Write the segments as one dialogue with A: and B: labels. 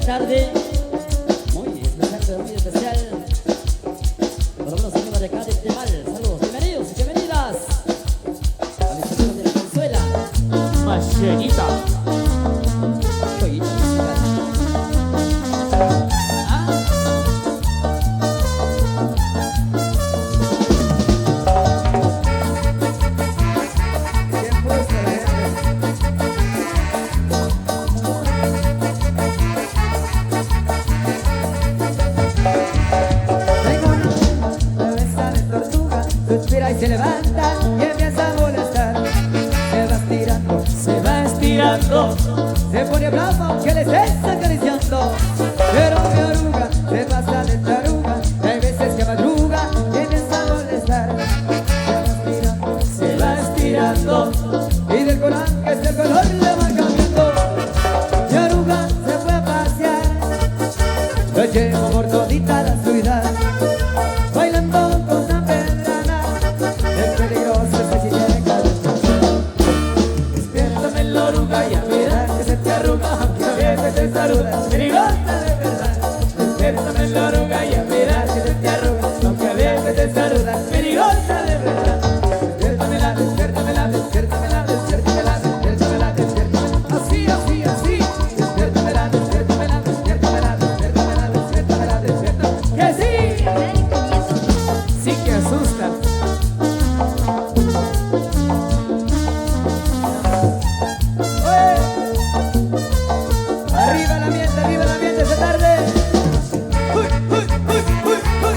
A: tarde muy especial, pero muy especial. Por lo menos arriba de acá de Temal. Saludos, bienvenidos y bienvenidas a mis amigos de la Consuela.
B: Machenita.
A: Joyita musical.
C: Bien puesta la gente. Tengo una cabeza de tortuga, suspira y se levanta y empieza a molestar. Se va estirando,
B: Se va estirando.
C: se pone bravo aunque le estés acariciando. Pero mi oruga se pasa de taruga, y hay veces que madruga y empieza a molestar.
B: Se va estirando.
C: Y del coraje el color le va cambiando. Mi oruga se fue a pasear, lo llevo por todita la ciudad, bailando con San Pedrana. Es peligroso ese si quiere calentar.
B: Despiértame la oruga, ya verás que se te arruga, aunque a veces te saluda. Peligrosa de verdad. Despiértame la oruga, ya verás que se te arruga, aunque a veces te saluda. Peligrosa de verdad.
C: Despiértamela, despiértamela, despiértamela, despiértamela, despiértamela, despiértamela. Así, así, así. Despiértamela, despiértamela, despiértamela, despiértamela, despiértamela, despiértamela.
B: ¡Que sí! Sí que asusta.
C: Arriba la ambiente esta tarde. Uy, uy, uy, uy, uy,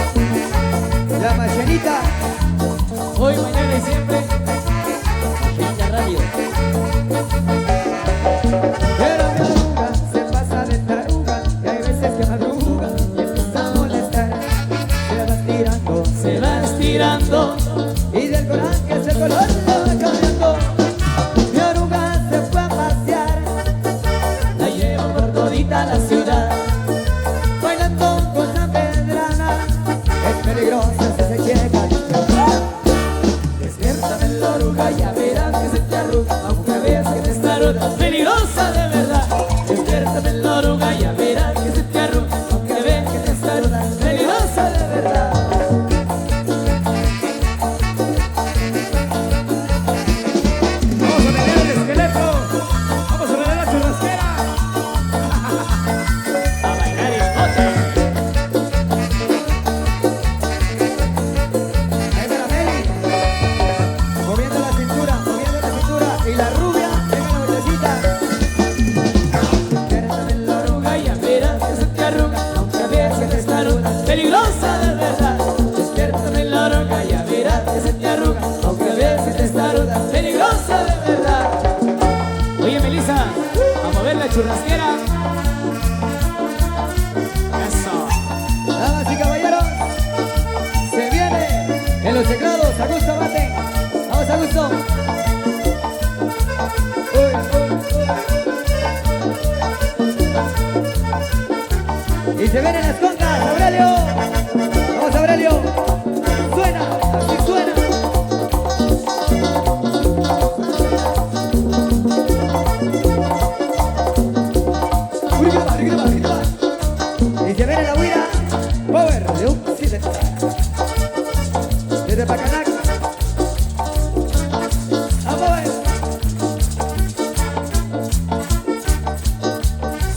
C: uy. La machenita.
B: Hoy, mañana y siempre.
A: Joyita Radio.
C: Pero mi oruga se pasa de taruga y hay veces que madruga y empieza a molestar. Se va estirando
B: Se va estirando.
C: y del coraje ese color le va cambiando. Mi oruga se fue a pasear,
B: La llevo por todita la ciudad.
C: bailando con San Pedrana. Es peligrosa si se quiere calentar.
B: Despiértame la oruga, ya verás que se te arruga, aunque veas que te saluda. Peligrosa de verdad. Despiértame la oruga, ya verás que se te arruga, aunque veas que te saluda. Peligrosa de verdad. Vamos a menear el esqueleto. Vamos a menear la churrasquera. A bailar el bote.
C: Ahí va la Meli, moviendo la cintura y la rubia en la vueltecita. Despiértame la oruga,
B: Ya verás que se te arruga, aunque veas que te saluda. Peligrosa de verdad. Despiértame la oruga, ya verás que se te arruga, aunque veas que te saluda. Peligrosa de verdad. Oye, Melissa, a mover la churrasquera. Eso.
C: damas y caballeros, se viene en los teclados Augusto Mate. Vamos, Augusto. Uy, uy. Y se vienen las congas, Aurelio. Vamos, Aurelio. Suena, así suena. Y se viene la huira, Power de Occidental. Desde Pacanac. Vamos a ver.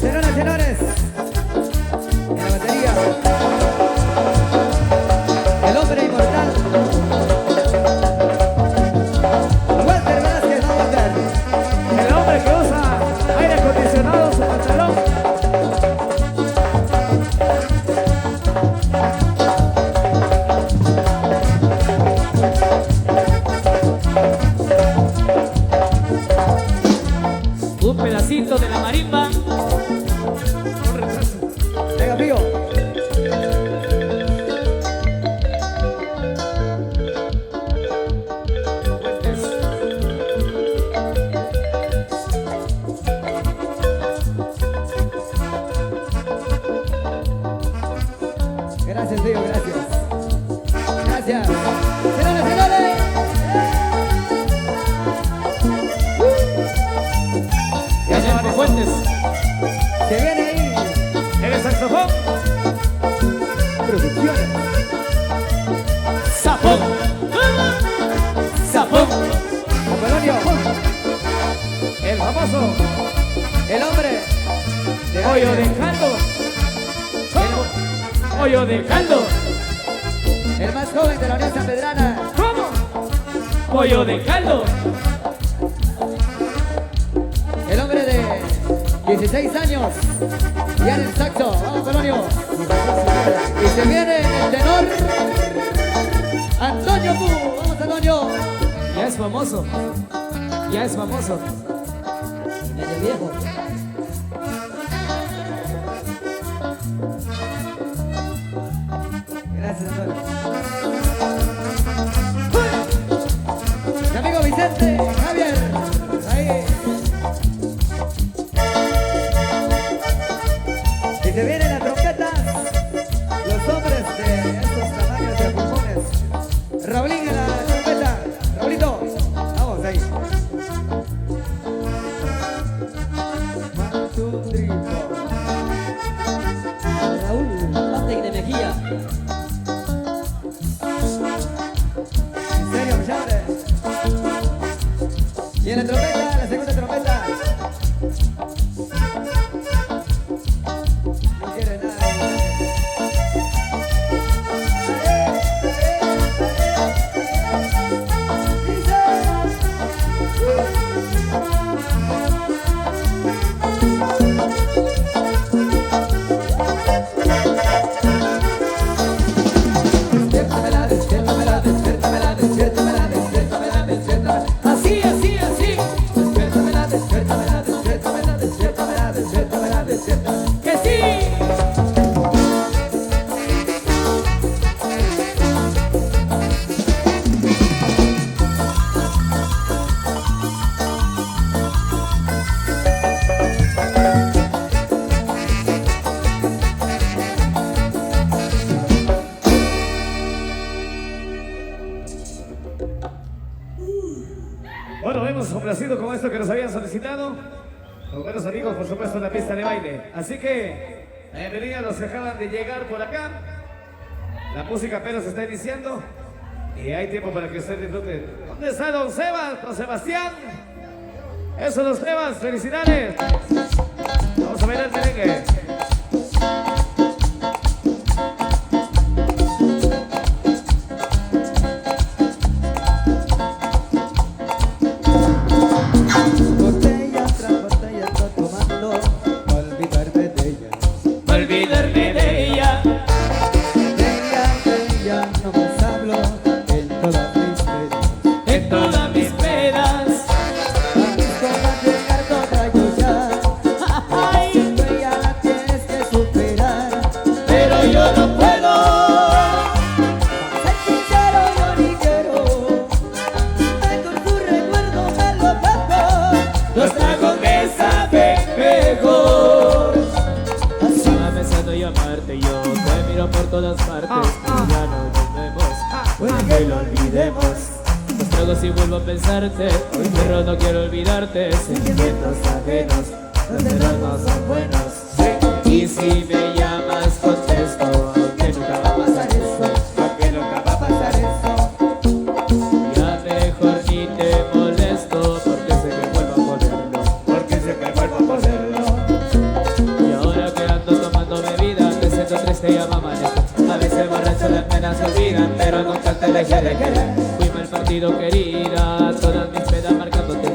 C: Señoras y señores, en la batería.
B: famoso
C: El hombre de
B: Pollo de
C: Ángel.
B: caldo. ¿Cómo? Pollo de caldo.
C: El más joven de la Unión San Pedrana.
B: ¿Cómo? Pollo de caldo.
C: El hombre de 16 años. Ya en el saxo. Vamos, Polonio. Y se viene el tenor Antonio Pu. Vamos, Antonio.
B: Ya es famoso. Ya es famoso.
A: Y medio viejo.
C: Gracias, Antonio. Mi amigo Vicente, Javier. Ahí. Y se vienen las trompetas. Los hombres de estos tamaños de pulmones. Raulín en la trompeta. Raulito. Vamos ahí. One, two, three, four.
A: Raúl Pantec de Mejía.
C: En serio, muchachos. Y en la trompeta, la segunda trompeta. No quiere nada. Despiértamela, despiértamela, despiértamela, despiértamela, despiértamela, despiértamela.
B: Así, así, así.
C: Despiértamela, despiértamela, despiértamela, despiértamela, despiértamela, despiértamela.
B: Que sí. Bueno, hemos complacido con esto que nos habían solicitado. Los buenos amigos, por supuesto, en la pista de baile. Así que, bienvenidos a los que acaban de llegar por acá. La música apenas está iniciando. Y hay tiempo para que usted disfrute. ¿Dónde está don Sebas, don Sebastián? Eso, don Sebas, felicidades. Vamos a ver el merengue.
C: Botella tras botella estoy tomando pa' olvidarme de ella.
B: Olvidarme de ella.
C: De ella no me hablo en todas mis penas.
B: En todas mis penas.
C: A mis copas llegar toda yo ya.
B: Ay,
C: Tú ella la tienes que superar.
B: pero yo no puedo.
C: Ser sincero yo ni quiero. Tengo tu recuerdo me lo bajo.
B: Los tragos me saben mejor. Estaba pensando llamarte yo, te miro por todas partes y ya no nos vemos, puede que lo olvidemos. Los tragos y vuelvo a pensarte, pero no quiero olvidarte. Sentimientos ajenos, los celos no son buenos. Y si me llamas contesto, aunque nunca va a pasar eso, aunque nunca va a pasar eso. Ya mejor ni te molesto, porque sé que vuelvo a ponerlo, porque sé que vuelvo a ponerlo. Y ahora que ando tomando bebida, me siento triste y amanezco. A veces borracho las penas se olvidan, pero nunca te dejé de querer. Fui mal partido querida, todas mis penas marcándote.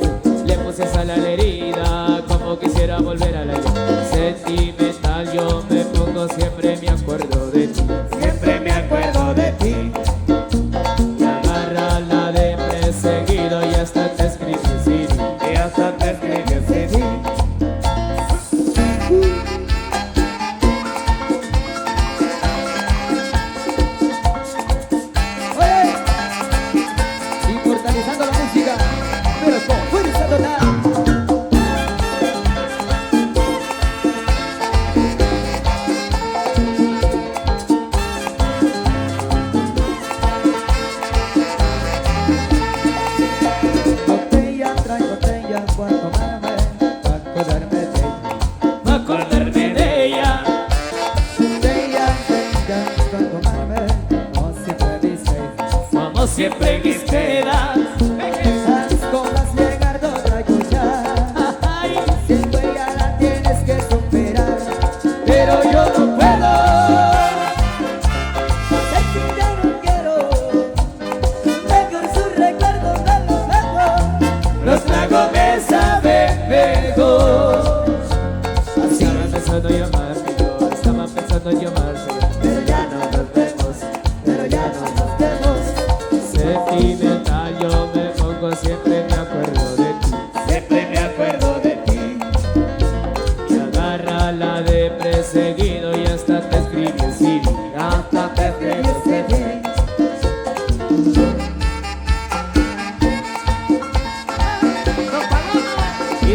B: Le puse sal a la herida, como quisiera volver a la yo. Sentimental yo me pongo, siempre me acuerdo de ti. Siempre me acuerdo de ti. Y agarra la de perseguido y hasta te escribí sí. Y hasta te escribí sí.
C: Oye, inmortalizando la música, pero con fuerza total. Botella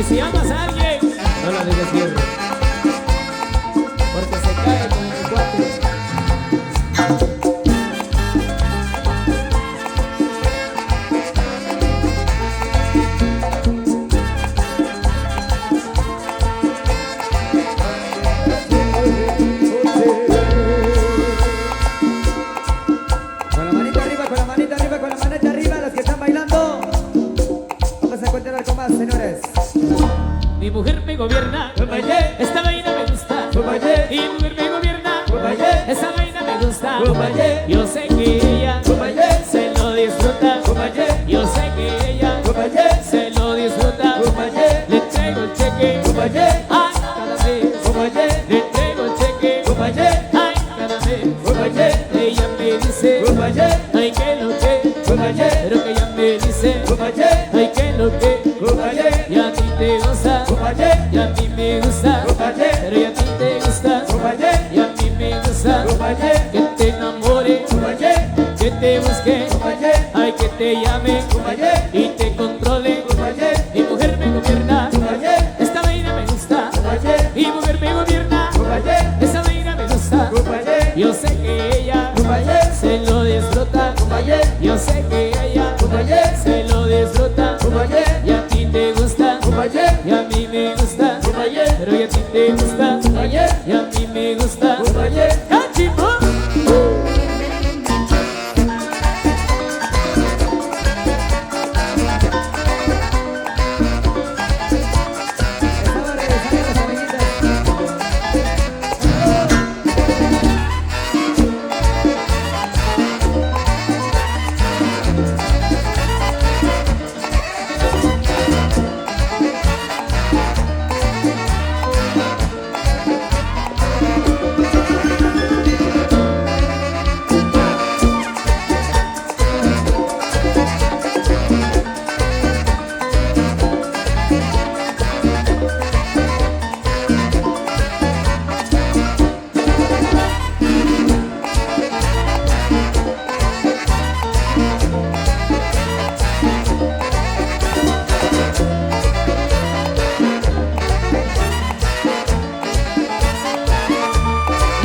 B: Y si amas a alguien, no la dejes ir, porque se cae con el cuate.
C: Con la manita arriba, con la manita arriba, con la manita arriba, los que están bailando. Vamos a continuar con más, señores.
B: Mi mujer me gobierna, esta vaina me gusta. Mi mujer me gobierna, esa vaina me gusta. Yo sé que ella se lo disfruta. Yo sé que ella se lo disfruta. Le traigo el cheque, ay, cada vez. Le traigo el cheque, ay, cada vez. Ella me dice, ay, que lo que. Pero que ella me dice, ay, que lo que. Y a ti te gusta, y a mí me gusta. Pero y a ti te gusta, y a mí me gusta. Que te enamore, que te busque, ay, que te llame y te controle. Mi mujer me gobierna, esta vaina me gusta. Mi mujer me gobierna, esa vaina me gusta. Yo sé que ella se lo disfruta. Yo sé que ella se lo disfruta. Y a ti te gusta, y a mí me gusta. Pero y a ti te gusta, y a mí me gusta. ¡Cachimbo!
C: Estamos regresando las amiguitas.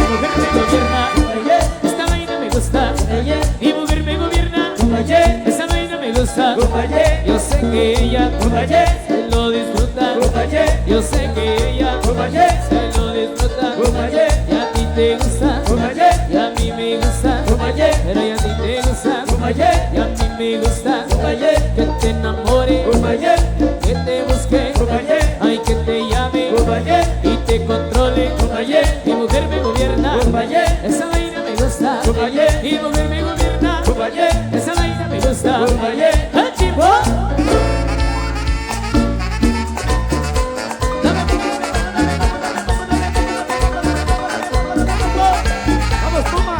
B: Mi mujer me gobierna, esta vaina me gusta. Mi mujer me gobierna, esa vaina me gusta. Yo sé que ella se lo disfruta. Yo sé que ella se lo disfruta. Y a ti te gusta, y a mí me gusta. Pero y a ti te gusta, y a mí me gusta. Que te enamore, que te busque, ay, que te llame y te controle. Mi mujer me gobierna, esa vaina me gusta. Mi mujer me gobierna, esa vaina me gusta. ¡Cachimbo!
C: ¡Vamos, Puma!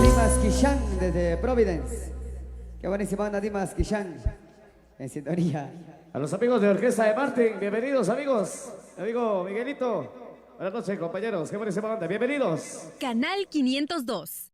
C: Dimas Kishan desde Providence. Qué buenísima banda Dimas Kishan. en sintonía.
B: A los amigos de Orquesta de Martín, bienvenidos amigos. Amigo Miguelito, buenas noches compañeros, qué buenísima banda, bienvenidos.
D: Canal 502.